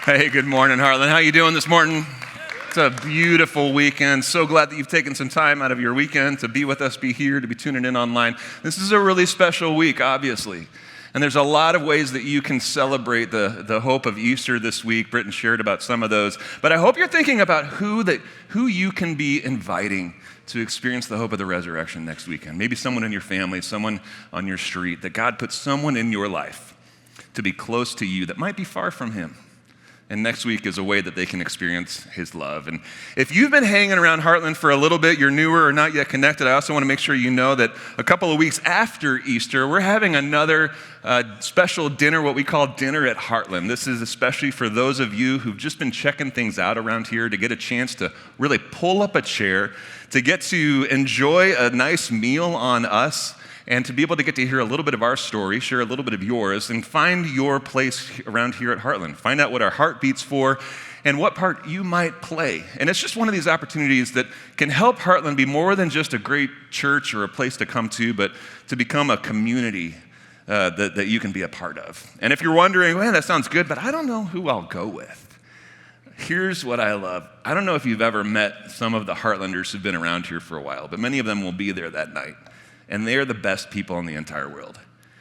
Hey, good morning, Heartland. How you doing this morning? It's a beautiful weekend. So glad that you've taken some time out of your weekend to be with us, be here, to be tuning in online. This is a really special week, obviously. And there's a lot of ways that you can celebrate the hope of Easter this week. Britton shared about some of those. But I hope you're thinking about who you can be inviting to experience the hope of the resurrection next weekend. Maybe someone in your family, someone on your street, that God put someone in your life to be close to you that might be far from him. And next week is a way that they can experience his love. And if you've been hanging around Heartland for a little bit, you're newer or not yet connected, I also want to make sure you know that a couple of weeks after Easter, we're having another special dinner, what we call Dinner at Heartland. This is especially for those of you who've just been checking things out around here to get a chance to really pull up a chair, to get to enjoy a nice meal on us, and to be able to get to hear a little bit of our story, share a little bit of yours, and find your place around here at Heartland. Find out what our heart beats for and what part you might play. And it's just one of these opportunities that can help Heartland be more than just a great church or a place to come to, but to become a community that you can be a part of. And if you're wondering, man, that sounds good, but I don't know who I'll go with. Here's what I love. I don't know if you've ever met some of the Heartlanders who've been around here for a while, but many of them will be there that night. And they are the best people in the entire world.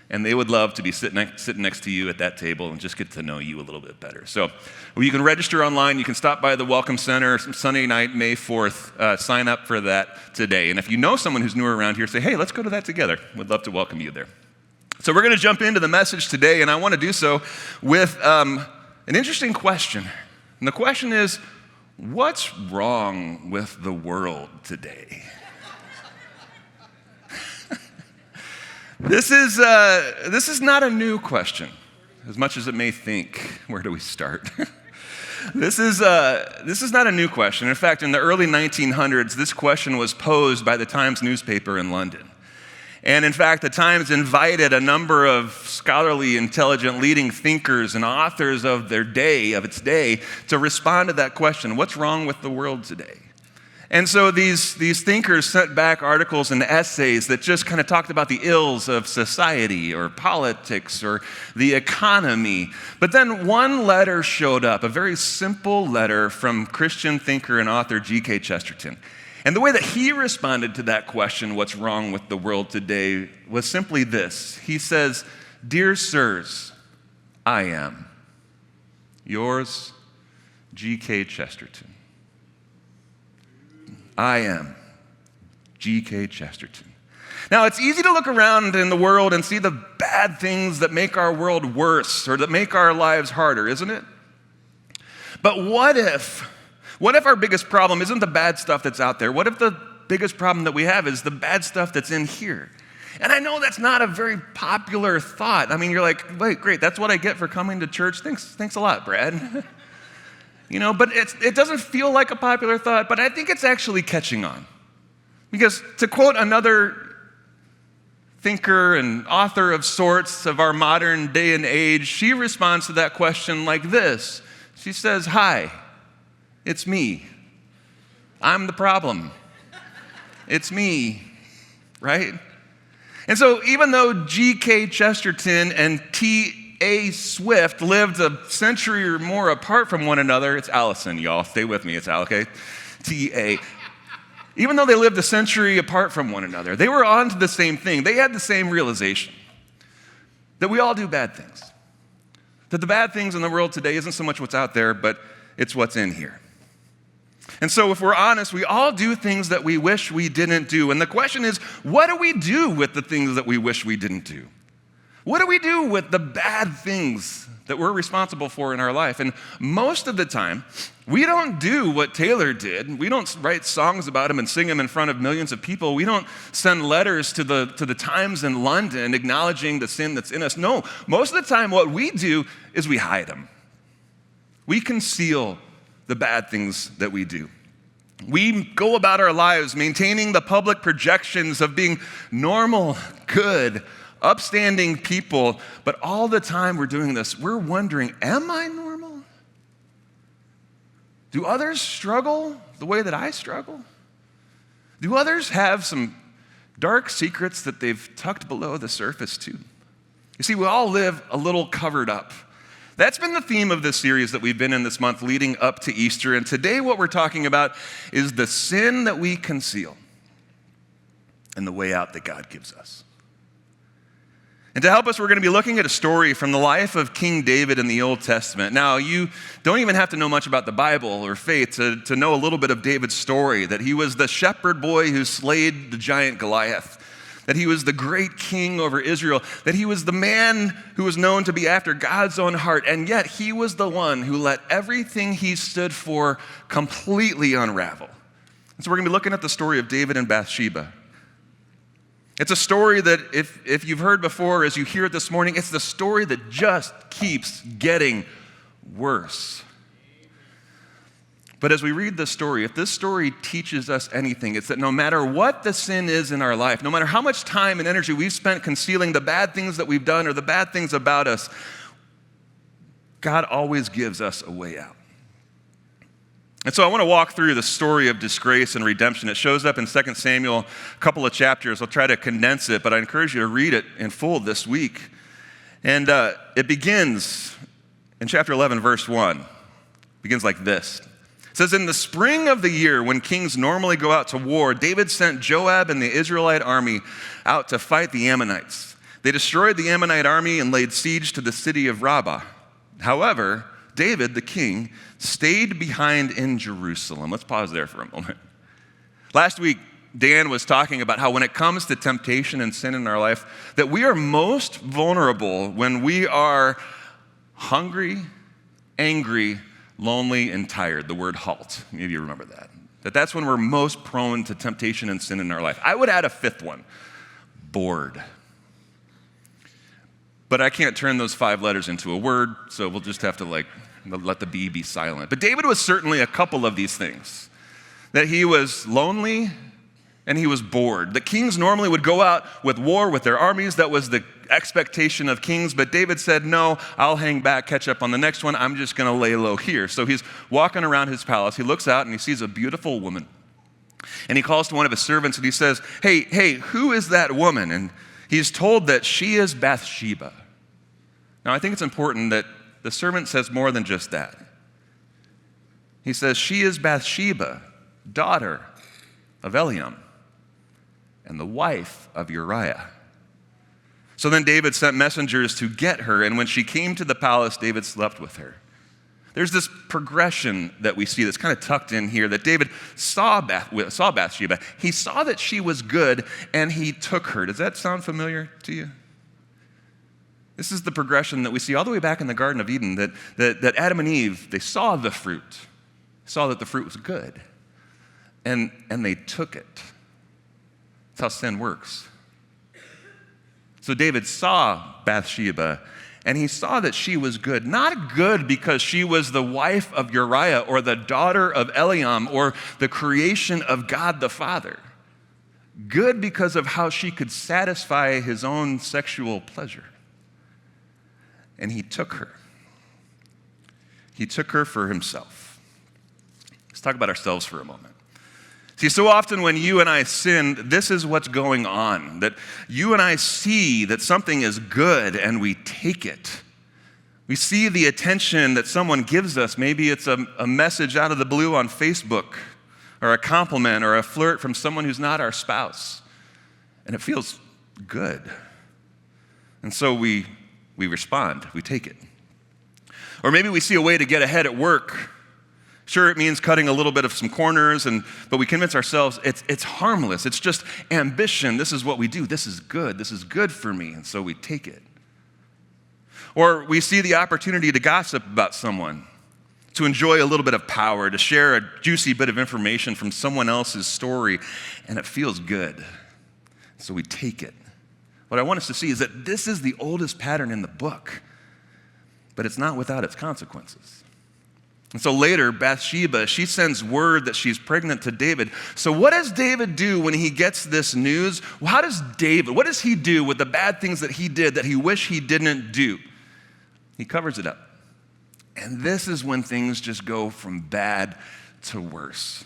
And they would love to be sitting next to you at that table and just get to know you a little bit better. So you can register online. You can stop by the Welcome Center Sunday night, May 4th. Sign up for that today. And if you know someone who's newer around here, say, hey, let's go to that together. We'd love to welcome you there. So we're going to jump into the message today, and I want to do so with an interesting question. And the question is, what's wrong with the world today? This is not a new question, as much as it may think. Where do we start? This is not a new question. In fact, in the early 1900s, this question was posed by the Times newspaper in London. And in fact, the Times invited a number of scholarly, intelligent, leading thinkers and authors of its day, to respond to that question: what's wrong with the world today? And so these thinkers sent back articles and essays that just kind of talked about the ills of society or politics or the economy. But then one letter showed up, a very simple letter from Christian thinker and author G.K. Chesterton. And the way that he responded to that question, what's wrong with the world today, was simply this. He says, "Dear sirs, I am yours, G.K. Chesterton. I am G.K. Chesterton." Now, it's easy to look around in the world and see the bad things that make our world worse or that make our lives harder, isn't it? But what if our biggest problem isn't the bad stuff that's out there? What if the biggest problem that we have is the bad stuff that's in here? And I know that's not a very popular thought. I mean, you're like, wait, great, that's what I get for coming to church? Thanks a lot, Brad. But it doesn't feel like a popular thought, but I think it's actually catching on. Because to quote another thinker and author of sorts of our modern day and age, she responds to that question like this. She says, "Hi, it's me. I'm the problem. It's me," right? And so even though G.K. Chesterton and T.A. Swift lived a century or more apart from one another, it's Allison, y'all. Stay with me, it's Al, okay? T.A. Even though they lived a century apart from one another, they were on to the same thing. They had the same realization that we all do bad things. That the bad things in the world today isn't so much what's out there, but it's what's in here. And so if we're honest, we all do things that we wish we didn't do. And the question is, what do we do with the things that we wish we didn't do? What do we do with the bad things that we're responsible for in our life? And most of the time, we don't do what Taylor did. We don't write songs about him and sing them in front of millions of people. We don't send letters to the Times in London acknowledging the sin that's in us. No, most of the time what we do is we hide them. We conceal the bad things that we do. We go about our lives maintaining the public projections of being normal, good, upstanding people, but all the time we're doing this, we're wondering, am I normal? Do others struggle the way that I struggle? Do others have some dark secrets that they've tucked below the surface too? You see, we all live a little covered up. That's been the theme of this series that we've been in this month leading up to Easter. And today what we're talking about is the sin that we conceal and the way out that God gives us. And to help us, we're going to be looking at a story from the life of King David in the Old Testament. Now, you don't even have to know much about the Bible or faith to know a little bit of David's story, that he was the shepherd boy who slayed the giant Goliath, that he was the great king over Israel, that he was the man who was known to be after God's own heart, and yet he was the one who let everything he stood for completely unravel. And so we're going to be looking at the story of David and Bathsheba. It's a story that if you've heard before, as you hear it this morning, it's the story that just keeps getting worse. But as we read this story, if this story teaches us anything, it's that no matter what the sin is in our life, no matter how much time and energy we've spent concealing the bad things that we've done or the bad things about us, God always gives us a way out. And so I want to walk through the story of disgrace and redemption. It shows up in 2 Samuel, a couple of chapters. I'll try to condense it, but I encourage you to read it in full this week. And it begins in chapter 11, verse 1. It begins like this. It says, in the spring of the year, when kings normally go out to war, David sent Joab and the Israelite army out to fight the Ammonites. They destroyed the Ammonite army and laid siege to the city of Rabbah. However, David, the king, stayed behind in Jerusalem. Let's pause there for a moment. Last week, Dan was talking about how when it comes to temptation and sin in our life, that we are most vulnerable when we are hungry, angry, lonely, and tired. The word halt. Maybe you remember that. That's when we're most prone to temptation and sin in our life. I would add a fifth one, bored. But I can't turn those 5 letters into a word, so we'll just have to let the B be silent. But David was certainly a couple of these things. That he was lonely and he was bored. The kings normally would go out with war with their armies. That was the expectation of kings. But David said, no, I'll hang back, catch up on the next one. I'm just going to lay low here. So he's walking around his palace. He looks out and he sees a beautiful woman. And he calls to one of his servants and he says, hey, who is that woman? And he's told that she is Bathsheba. Now, I think it's important that the servant says more than just that. He says, she is Bathsheba, daughter of Eliam, and the wife of Uriah. So then David sent messengers to get her, and when she came to the palace, David slept with her. There's this progression that we see that's kind of tucked in here, that David saw Bathsheba. He saw that she was good, and he took her. Does that sound familiar to you? This is the progression that we see all the way back in the Garden of Eden, that Adam and Eve, they saw the fruit, saw that the fruit was good, and they took it. That's how sin works. So David saw Bathsheba, and he saw that she was good. Not good because she was the wife of Uriah or the daughter of Eliam or the creation of God the Father. Good because of how she could satisfy his own sexual pleasure. And he took her. He took her for himself. Let's talk about ourselves for a moment. See, so often when you and I sin, this is what's going on. That you and I see that something is good and we take it. We see the attention that someone gives us. Maybe it's a message out of the blue on Facebook, or a compliment, or a flirt from someone who's not our spouse. And it feels good. And so we respond, we take it. Or maybe we see a way to get ahead at work. Sure, it means cutting a little bit of some corners, but we convince ourselves it's harmless. It's just ambition. This is what we do. This is good for me, and so we take it. Or we see the opportunity to gossip about someone, to enjoy a little bit of power, to share a juicy bit of information from someone else's story, and it feels good. So we take it. What I want us to see is that this is the oldest pattern in the book, but it's not without its consequences. And so later, Bathsheba, she sends word that she's pregnant to David. So what does David do when he gets this news? What does he do with the bad things that he did that he wished he didn't do? He covers it up. And this is when things just go from bad to worse.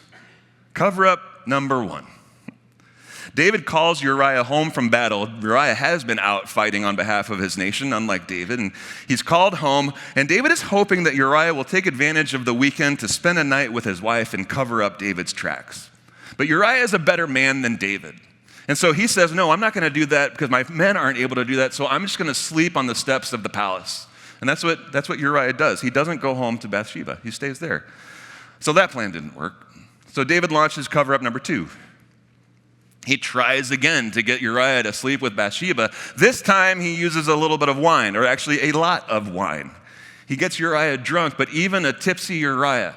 Cover up number 1. David calls Uriah home from battle. Uriah has been out fighting on behalf of his nation, unlike David, and he's called home, and David is hoping that Uriah will take advantage of the weekend to spend a night with his wife and cover up David's tracks. But Uriah is a better man than David. And so he says, no, I'm not going to do that because my men aren't able to do that, so I'm just going to sleep on the steps of the palace. And that's what Uriah does. He doesn't go home to Bathsheba. He stays there. So that plan didn't work. So David launches cover-up number 2. He tries again to get Uriah to sleep with Bathsheba. This time he uses a little bit of wine, or actually a lot of wine. He gets Uriah drunk, but even a tipsy Uriah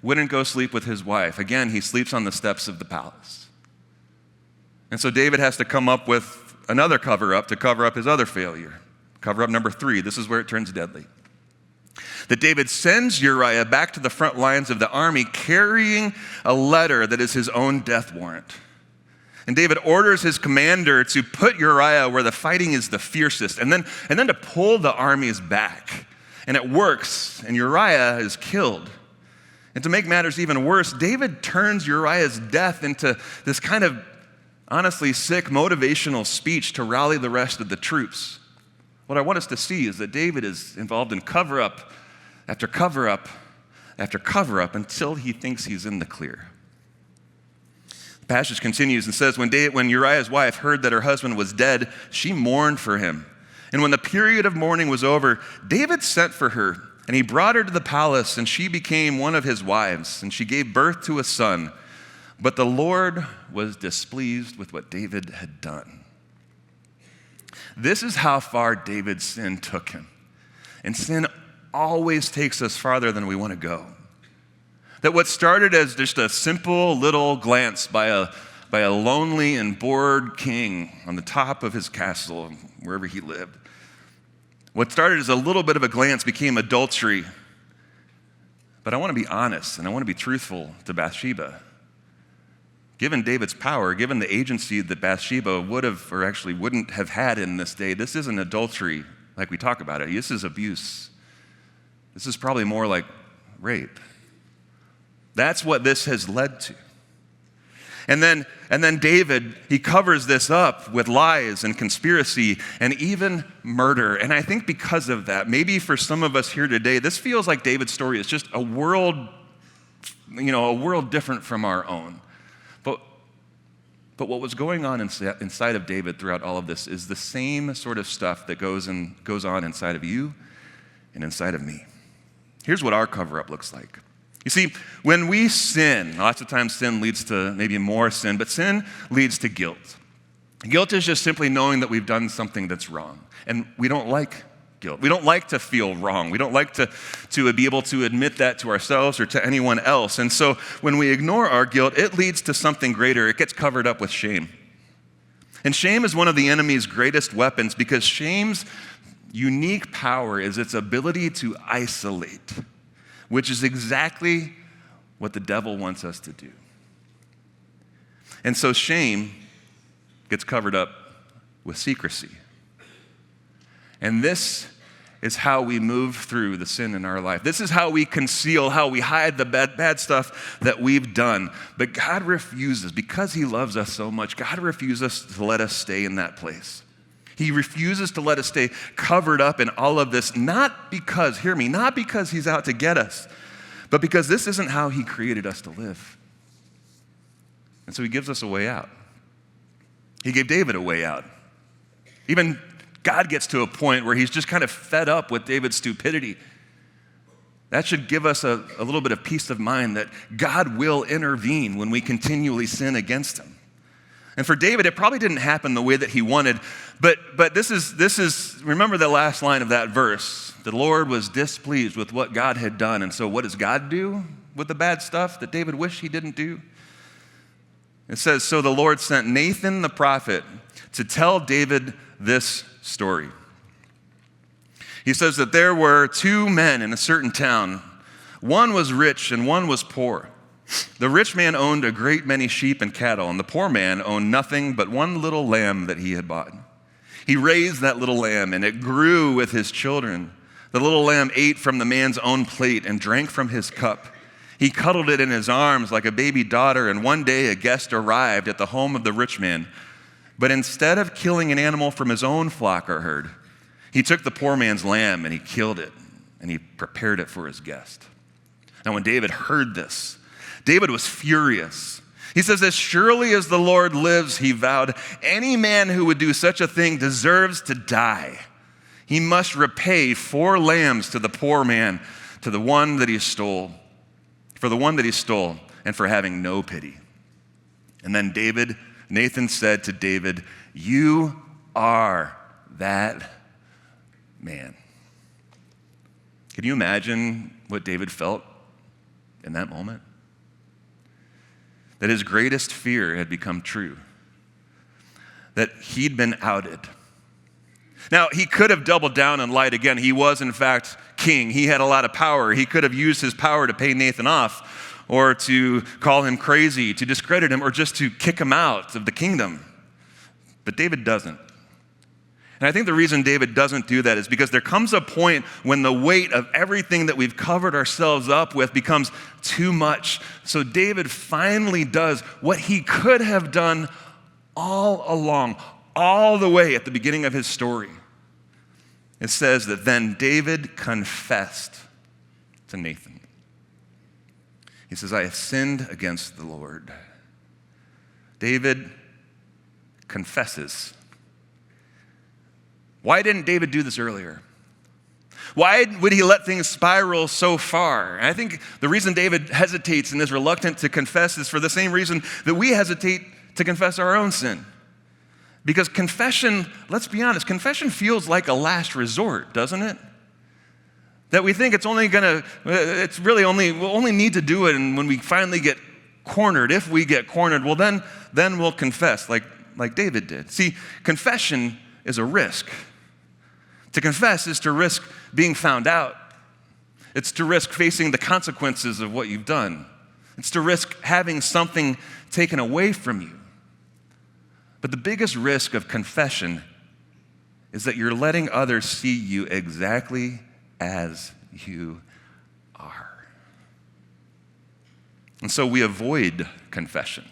wouldn't go sleep with his wife. Again, he sleeps on the steps of the palace. And so David has to come up with another cover-up to cover up his other failure. Cover-up number 3. This is where it turns deadly. That David sends Uriah back to the front lines of the army carrying a letter that is his own death warrant. And David orders his commander to put Uriah where the fighting is the fiercest and then to pull the armies back. And it works, and Uriah is killed. And to make matters even worse, David turns Uriah's death into this kind of honestly sick motivational speech to rally the rest of the troops. What I want us to see is that David is involved in cover-up after cover-up after cover-up until he thinks he's in the clear. The passage continues and says, when Uriah's wife heard that her husband was dead, she mourned for him. And when the period of mourning was over, David sent for her, and he brought her to the palace, and she became one of his wives, and she gave birth to a son. But the Lord was displeased with what David had done. This is how far David's sin took him. And sin always takes us farther than we want to go. That what started as just a simple little glance by a lonely and bored king on the top of his castle, wherever he lived, what started as a little bit of a glance became adultery. But I want to be honest and I want to be truthful to Bathsheba. Given David's power, given the agency that Bathsheba would have, or actually wouldn't have had in this day, this isn't adultery like we talk about it. This is abuse. This is probably more like rape. That's what this has led to. And then David, he covers this up with lies and conspiracy and even murder. And I think because of that, maybe for some of us here today, this feels like David's story is just a world different from our own. But what was going on inside of David throughout all of this is the same sort of stuff that goes on inside of you and inside of me. Here's what our cover-up looks like. You see, when we sin, lots of times sin leads to maybe more sin, but sin leads to guilt. Guilt is just simply knowing that we've done something that's wrong. And we don't like guilt. We don't like to feel wrong. We don't like to be able to admit that to ourselves or to anyone else. And so when we ignore our guilt, it leads to something greater. It gets covered up with shame. And shame is one of the enemy's greatest weapons because shame's unique power is its ability to isolate, which is exactly what the devil wants us to do. And so shame gets covered up with secrecy. And this is how we move through the sin in our life. This is how we conceal, how we hide the bad stuff that we've done. But God refuses, because he loves us so much, God refuses to let us stay in that place. He refuses to let us stay covered up in all of this, not because he's out to get us, but because this isn't how he created us to live. And so he gives us a way out. He gave David a way out. Even God gets to a point where he's just kind of fed up with David's stupidity. That should give us a little bit of peace of mind that God will intervene when we continually sin against him. And for David, it probably didn't happen the way that he wanted, but this is remember the last line of that verse. The Lord was displeased with what God had done. And so what does God do with the bad stuff that David wished he didn't do? It says, so the Lord sent Nathan the prophet to tell David this story. He says that there were 2 men in a certain town. One was rich and one was poor. The rich man owned a great many sheep and cattle, and the poor man owned nothing but one little lamb that he had bought. He raised that little lamb, and it grew with his children. The little lamb ate from the man's own plate and drank from his cup. He cuddled it in his arms like a baby daughter, and one day a guest arrived at the home of the rich man. But instead of killing an animal from his own flock or herd, he took the poor man's lamb and he killed it, and he prepared it for his guest. Now when David heard this, David was furious. He says, as surely as the Lord lives, he vowed, any man who would do such a thing deserves to die. He must repay 4 lambs to the poor man, to the one that he stole, for the one that he stole, and for having no pity. And then Nathan said to David, you are that man. Can you imagine what David felt in that moment? That his greatest fear had become true. That he'd been outed. Now, he could have doubled down and lied again. He was, in fact, king. He had a lot of power. He could have used his power to pay Nathan off, or to call him crazy, to discredit him, or just to kick him out of the kingdom. But David doesn't. And I think the reason David doesn't do that is because there comes a point when the weight of everything that we've covered ourselves up with becomes too much. So David finally does what he could have done all along, all the way at the beginning of his story. It says that then David confessed to Nathan. He says, I have sinned against the Lord. David confesses. Why didn't David do this earlier? Why would he let things spiral so far? And I think the reason David hesitates and is reluctant to confess is for the same reason that we hesitate to confess our own sin. Because confession, let's be honest, confession feels like a last resort, doesn't it? That we think we'll only need to do it when we finally get cornered. If we get cornered, well then we'll confess like David did. See, confession is a risk. To confess is to risk being found out. It's to risk facing the consequences of what you've done. It's to risk having something taken away from you. But the biggest risk of confession is that you're letting others see you exactly as you are. And so we avoid confession.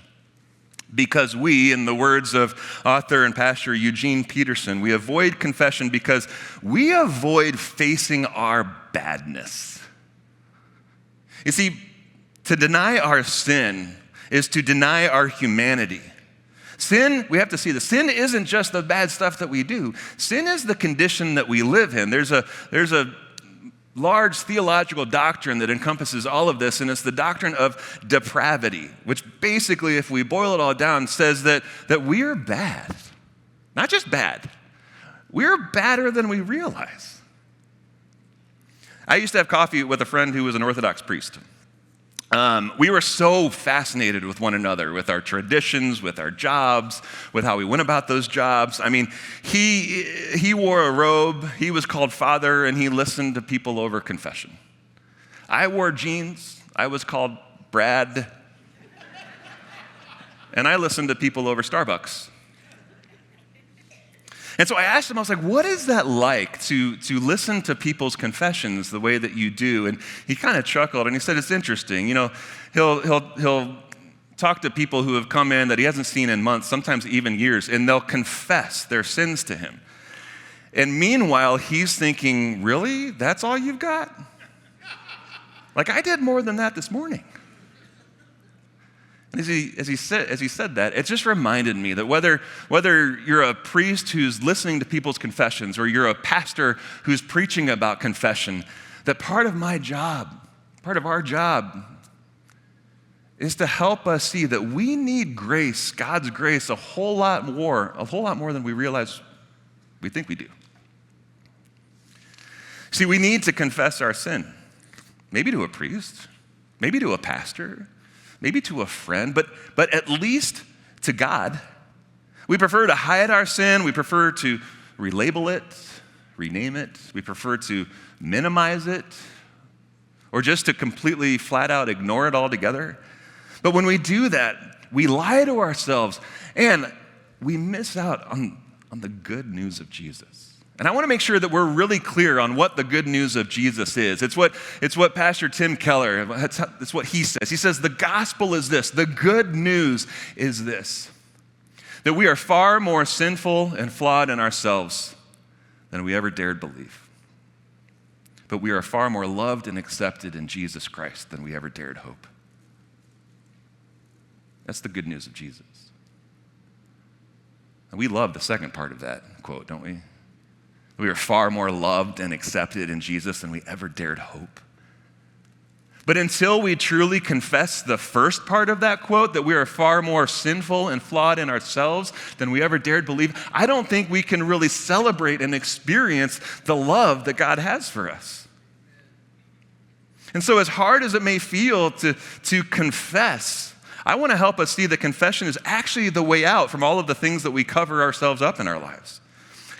Because we, in the words of author and pastor Eugene Peterson, we avoid confession because we avoid facing our badness. You see, to deny our sin is to deny our humanity. Sin, we have to see this. Sin isn't just the bad stuff that we do. Sin is the condition that we live in. There's a large theological doctrine that encompasses all of this, and it's the doctrine of depravity, which basically, if we boil it all down, says that we're bad. Not just bad. We're badder than we realize. I used to have coffee with a friend who was an Orthodox priest. We were so fascinated with one another, with our traditions, with our jobs, with how we went about those jobs. I mean, he wore a robe, he was called father, and he listened to people over confession. I wore jeans, I was called Brad, and I listened to people over Starbucks. And so I asked him, I was like, what is that like to listen to people's confessions the way that you do? And he kind of chuckled and he said, it's interesting. You know, he'll talk to people who have come in that he hasn't seen in months, sometimes even years, and they'll confess their sins to him. And meanwhile, he's thinking, really? That's all you've got? Like, I did more than that this morning. And as he said that, it just reminded me that whether you're a priest who's listening to people's confessions or you're a pastor who's preaching about confession, that part of our job, is to help us see that we need grace, God's grace, a whole lot more than we realize we think we do. See, we need to confess our sin, maybe to a priest, maybe to a pastor, maybe to a friend, but at least to God. We prefer to hide our sin. We prefer to relabel it, rename it. We prefer to minimize it, or just to completely, flat out ignore it altogether. But when we do that, we lie to ourselves, and we miss out on the good news of Jesus. And I want to make sure that we're really clear on what the good news of Jesus is. It's what Pastor Tim Keller, it's what he says. He says, the gospel is this. The good news is this. That we are far more sinful and flawed in ourselves than we ever dared believe. But we are far more loved and accepted in Jesus Christ than we ever dared hope. That's the good news of Jesus. And we love the second part of that quote, don't we? We are far more loved and accepted in Jesus than we ever dared hope. But until we truly confess the first part of that quote, that we are far more sinful and flawed in ourselves than we ever dared believe, I don't think we can really celebrate and experience the love that God has for us. And so as hard as it may feel to confess, I want to help us see that confession is actually the way out from all of the things that we cover ourselves up in our lives.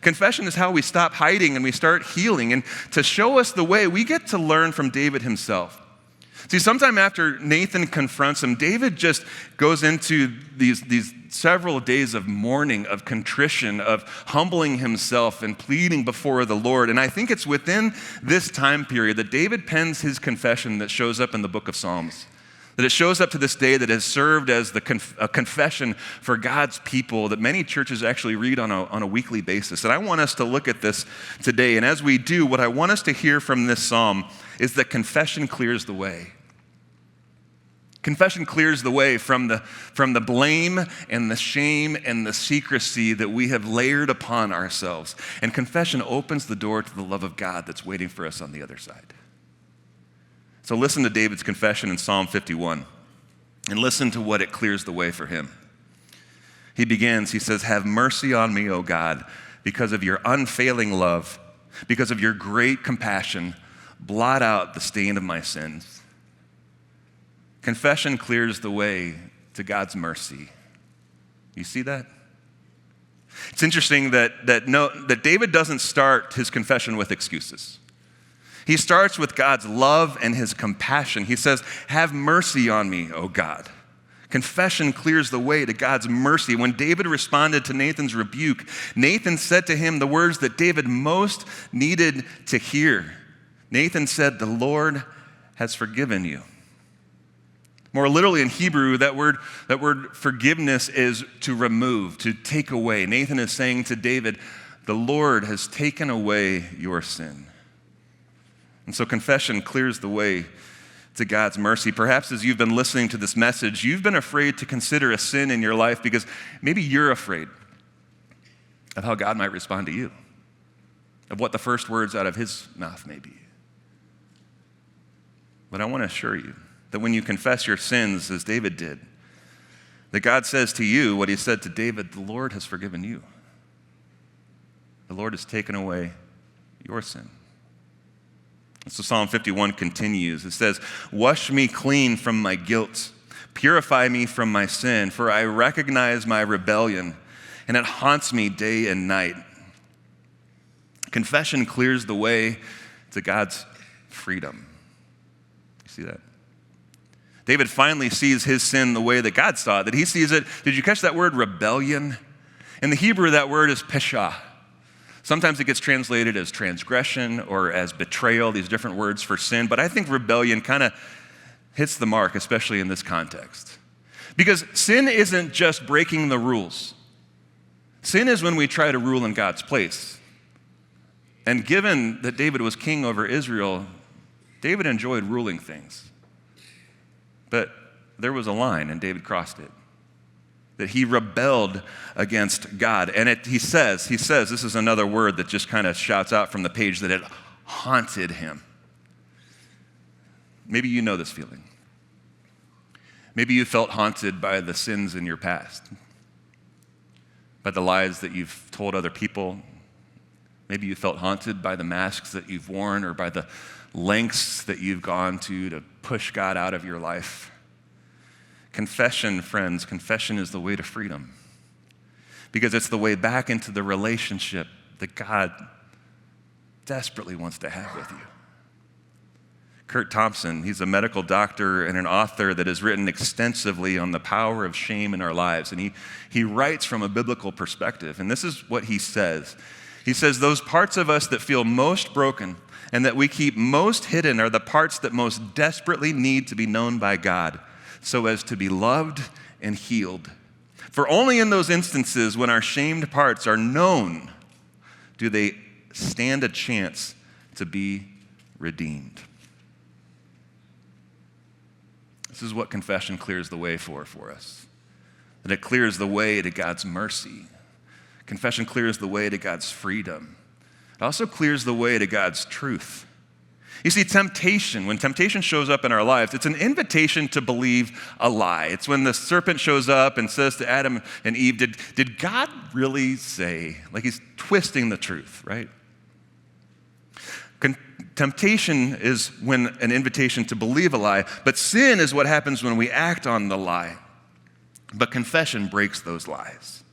Confession is how we stop hiding and we start healing. And to show us the way, we get to learn from David himself. See, sometime after Nathan confronts him, David just goes into these several days of mourning, of contrition, of humbling himself and pleading before the Lord. And I think it's within this time period that David pens his confession that shows up in the book of Psalms. That it shows up to this day that has served as a confession for God's people that many churches actually read on a weekly basis. And I want us to look at this today. And as we do, what I want us to hear from this psalm is that confession clears the way. Confession clears the way from the blame and the shame and the secrecy that we have layered upon ourselves. And confession opens the door to the love of God that's waiting for us on the other side. So listen to David's confession in Psalm 51 and listen to what it clears the way for him. He begins, he says, "Have mercy on me, O God, because of your unfailing love, because of your great compassion, blot out the stain of my sins." Confession clears the way to God's mercy. You see that? It's interesting that David doesn't start his confession with excuses. He starts with God's love and his compassion. He says, "Have mercy on me, O God." Confession clears the way to God's mercy. When David responded to Nathan's rebuke, Nathan said to him the words that David most needed to hear. Nathan said, "The Lord has forgiven you." More literally in Hebrew, that word forgiveness is to remove, to take away. Nathan is saying to David, "The Lord has taken away your sin." And so confession clears the way to God's mercy. Perhaps as you've been listening to this message, you've been afraid to consider a sin in your life because maybe you're afraid of how God might respond to you, of what the first words out of his mouth may be. But I want to assure you that when you confess your sins, as David did, that God says to you what he said to David, "The Lord has forgiven you. The Lord has taken away your sin." So Psalm 51 continues. It says, "Wash me clean from my guilt. Purify me from my sin, for I recognize my rebellion, and it haunts me day and night." Confession clears the way to God's freedom. You see that? David finally sees his sin the way that God saw it, that he sees it. Did you catch that word, rebellion? In the Hebrew, that word is pesha. Sometimes it gets translated as transgression or as betrayal, these different words for sin. But I think rebellion kind of hits the mark, especially in this context. Because sin isn't just breaking the rules. Sin is when we try to rule in God's place. And given that David was king over Israel, David enjoyed ruling things. But there was a line, and David crossed it. That he rebelled against God. And he says, this is another word that just kind of shouts out from the page, that it haunted him. Maybe you know this feeling. Maybe you felt haunted by the sins in your past, by the lies that you've told other people. Maybe you felt haunted by the masks that you've worn or by the lengths that you've gone to push God out of your life. Confession, friends, confession is the way to freedom, because it's the way back into the relationship that God desperately wants to have with you. Kurt Thompson, he's a medical doctor and an author that has written extensively on the power of shame in our lives, and he writes from a biblical perspective, and this is what he says. He says, those parts of us that feel most broken and that we keep most hidden are the parts that most desperately need to be known by God so as to be loved and healed. For only in those instances when our shamed parts are known do they stand a chance to be redeemed. This is what confession clears the way for us. That it clears the way to God's mercy. Confession clears the way to God's freedom. It also clears the way to God's truth. You see, when temptation shows up in our lives, it's an invitation to believe a lie. It's when the serpent shows up and says to Adam and Eve, did God really say? Like he's twisting the truth, right? Temptation is when an invitation to believe a lie, but sin is what happens when we act on the lie. But confession breaks those lies.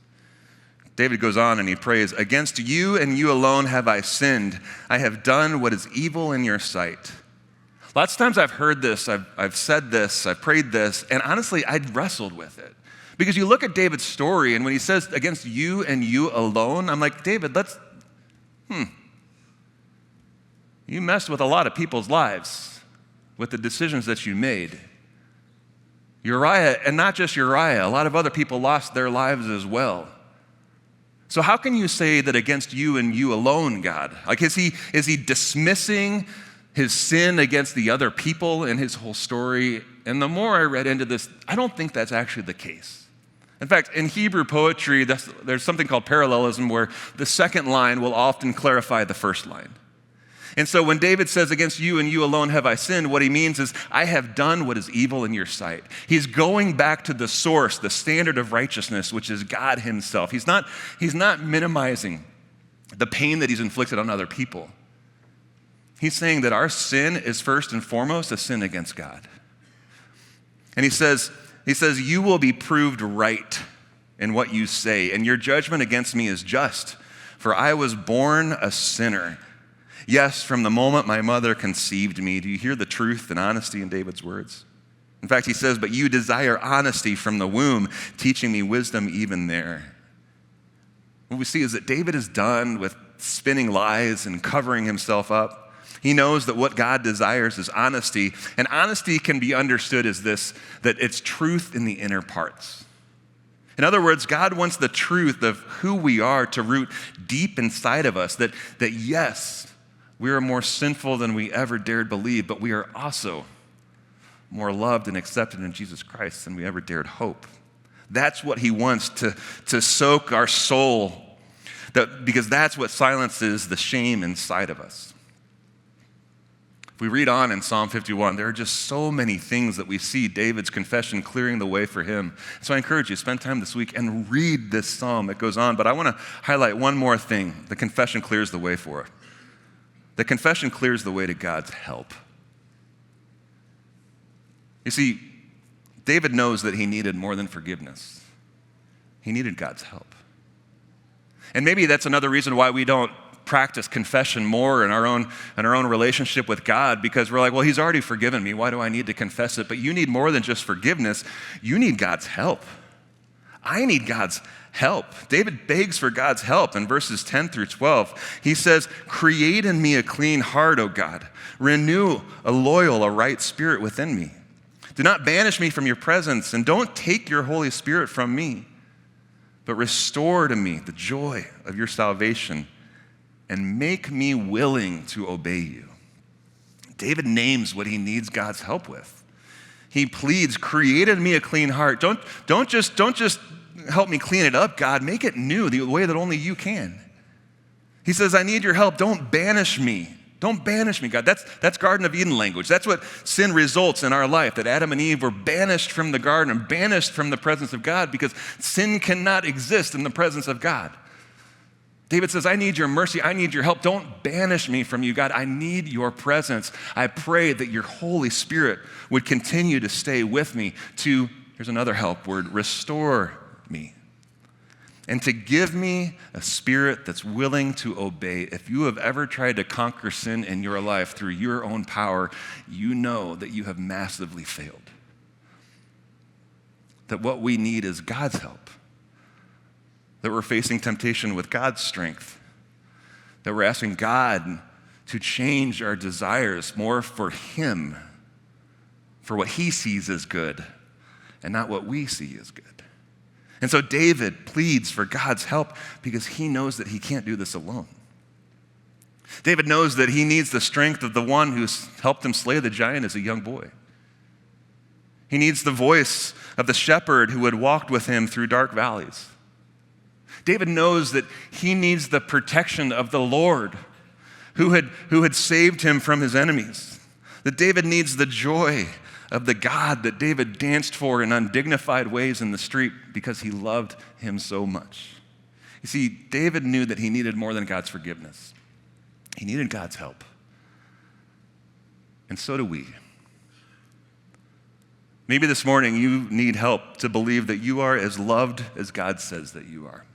David goes on and he prays, against you and you alone have I sinned. I have done what is evil in your sight. Lots of times I've heard this, I've said this, I've prayed this, and honestly, I'd wrestled with it. Because you look at David's story, and when he says, against you and you alone, I'm like, David, you messed with a lot of people's lives with the decisions that you made. Uriah, and not just Uriah, a lot of other people lost their lives as well. So how can you say that against you and you alone, God? Like, is he dismissing his sin against the other people in his whole story? And the more I read into this, I don't think that's actually the case. In fact, in Hebrew poetry, there's something called parallelism where the second line will often clarify the first line. And so when David says, against you and you alone have I sinned, what he means is, I have done what is evil in your sight. He's going back to the source, the standard of righteousness, which is God himself. He's not minimizing the pain that he's inflicted on other people. He's saying that our sin is first and foremost a sin against God. And he says, you will be proved right in what you say, and your judgment against me is just, for I was born a sinner. Yes, from the moment my mother conceived me. Do you hear the truth and honesty in David's words? In fact, he says, but you desire honesty from the womb, teaching me wisdom even there. What we see is that David is done with spinning lies and covering himself up. He knows that what God desires is honesty, and honesty can be understood as this, that it's truth in the inner parts. In other words, God wants the truth of who we are to root deep inside of us, that yes, we are more sinful than we ever dared believe, but we are also more loved and accepted in Jesus Christ than we ever dared hope. That's what he wants to soak our soul, because that's what silences the shame inside of us. If we read on in Psalm 51, there are just so many things that we see David's confession clearing the way for him. So I encourage you, spend time this week and read this psalm. It goes on, but I want to highlight one more thing. The confession clears the way for it. The confession clears the way to God's help. You see, David knows that he needed more than forgiveness. He needed God's help. And maybe that's another reason why we don't practice confession more in our own relationship with God, because we're like, well, he's already forgiven me. Why do I need to confess it? But you need more than just forgiveness. You need God's help. I need God's help. David begs for God's help in verses 10 through 12. He says, create in me a clean heart, O God. Renew a right spirit within me. Do not banish me from your presence, and don't take your Holy Spirit from me, but restore to me the joy of your salvation and make me willing to obey you. David names what he needs God's help with. He pleads, create in me a clean heart. Don't just help me clean it up, God. Make it new the way that only you can. He says, I need your help. Don't banish me. Don't banish me, God. That's Garden of Eden language. That's what sin results in our life, that Adam and Eve were banished from the garden and banished from the presence of God because sin cannot exist in the presence of God. David says, I need your mercy. I need your help. Don't banish me from you, God. I need your presence. I pray that your Holy Spirit would continue to stay with me to, here's another help word, restore me. And to give me a spirit that's willing to obey. If you have ever tried to conquer sin in your life through your own power, you know that you have massively failed. That what we need is God's help. That we're facing temptation with God's strength. that we're asking God to change our desires more for him, for what he sees as good, and not what we see as good. And so David pleads for God's help because he knows that he can't do this alone. David knows that he needs the strength of the one who's helped him slay the giant as a young boy. He needs the voice of the shepherd who had walked with him through dark valleys. David knows that he needs the protection of the Lord who had saved him from his enemies. That David needs the joy of the God that David danced for in undignified ways in the street because he loved him so much. You see, David knew that he needed more than God's forgiveness. He needed God's help. And so do we. Maybe this morning you need help to believe that you are as loved as God says that you are.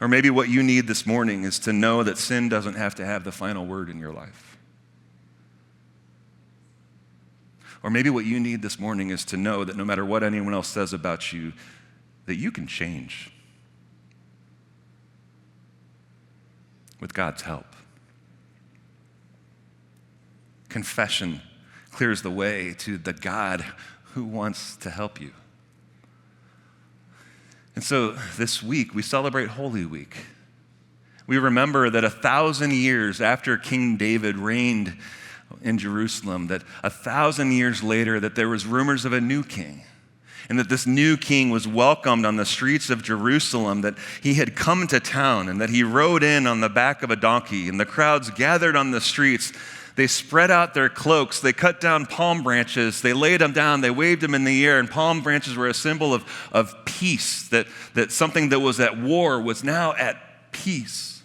Or maybe what you need this morning is to know that sin doesn't have to have the final word in your life. Or maybe what you need this morning is to know that no matter what anyone else says about you, that you can change with God's help. Confession clears the way to the God who wants to help you. And so this week, we celebrate Holy Week. We remember that 1,000 years after King David reigned in Jerusalem, that 1,000 years later, that there was rumors of a new king, and that this new king was welcomed on the streets of Jerusalem, that he had come to town, and that he rode in on the back of a donkey, and the crowds gathered on the streets. They spread out their cloaks, they cut down palm branches, they laid them down, they waved them in the air, and palm branches were a symbol of peace, that something that was at war was now at peace.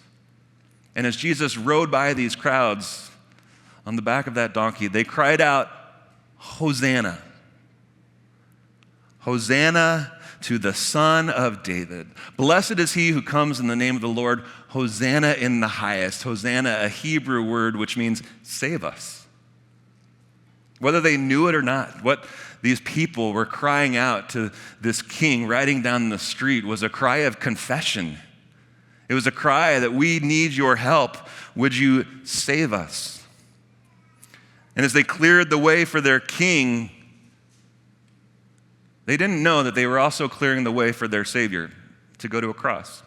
And as Jesus rode by these crowds on the back of that donkey, they cried out, Hosanna. Hosanna to the Son of David. Blessed is he who comes in the name of the Lord. Hosanna in the highest. Hosanna, a Hebrew word which means save us. Whether they knew it or not, what these people were crying out to this king riding down the street was a cry of confession. It was a cry that we need your help. Would you save us? And as they cleared the way for their king, they didn't know that they were also clearing the way for their Savior to go to a cross.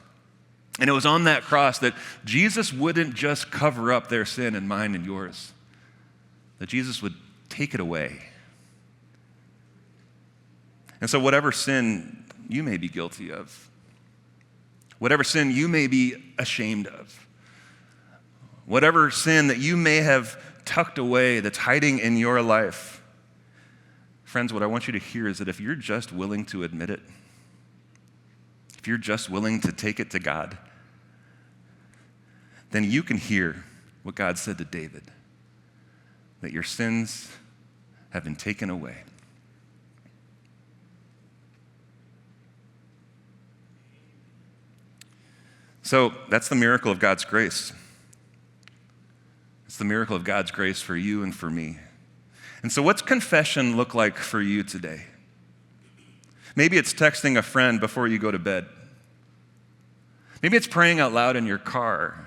And it was on that cross that Jesus wouldn't just cover up their sin and mine and yours, that Jesus would take it away. And so whatever sin you may be guilty of, whatever sin you may be ashamed of, whatever sin that you may have tucked away that's hiding in your life, friends, what I want you to hear is that if you're just willing to admit it, if you're just willing to take it to God, then you can hear what God said to David, that your sins have been taken away. So that's the miracle of God's grace. It's the miracle of God's grace for you and for me. And so what's confession look like for you today? Maybe it's texting a friend before you go to bed. Maybe it's praying out loud in your car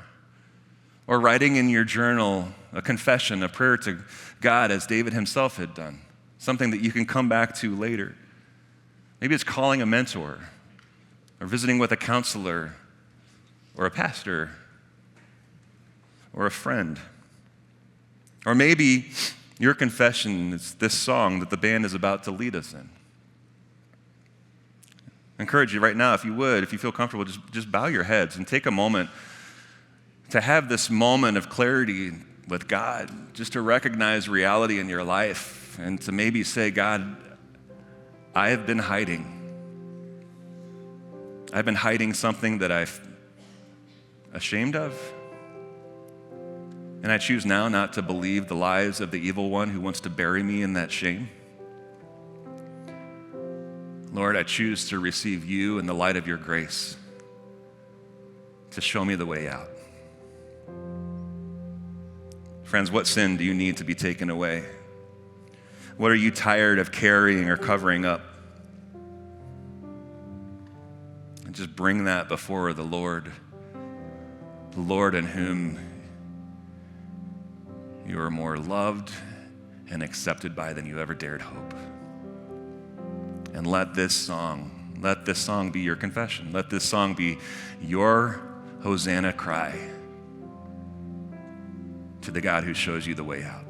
or writing in your journal a confession, a prayer to God as David himself had done, something that you can come back to later. Maybe it's calling a mentor or visiting with a counselor or a pastor or a friend. Or maybe your confession is this song that the band is about to lead us in. I encourage you right now, if you would, if you feel comfortable, just bow your heads and take a moment to have this moment of clarity with God, just to recognize reality in your life and to maybe say, God, I have been hiding. I've been hiding something that I'm ashamed of. And I choose now not to believe the lies of the evil one who wants to bury me in that shame. Lord, I choose to receive you in the light of your grace to show me the way out. Friends, what sin do you need to be taken away? What are you tired of carrying or covering up? And just bring that before the Lord in whom you are more loved and accepted by than you ever dared hope. And let this song be your confession. Let this song be your Hosanna cry to the God who shows you the way out.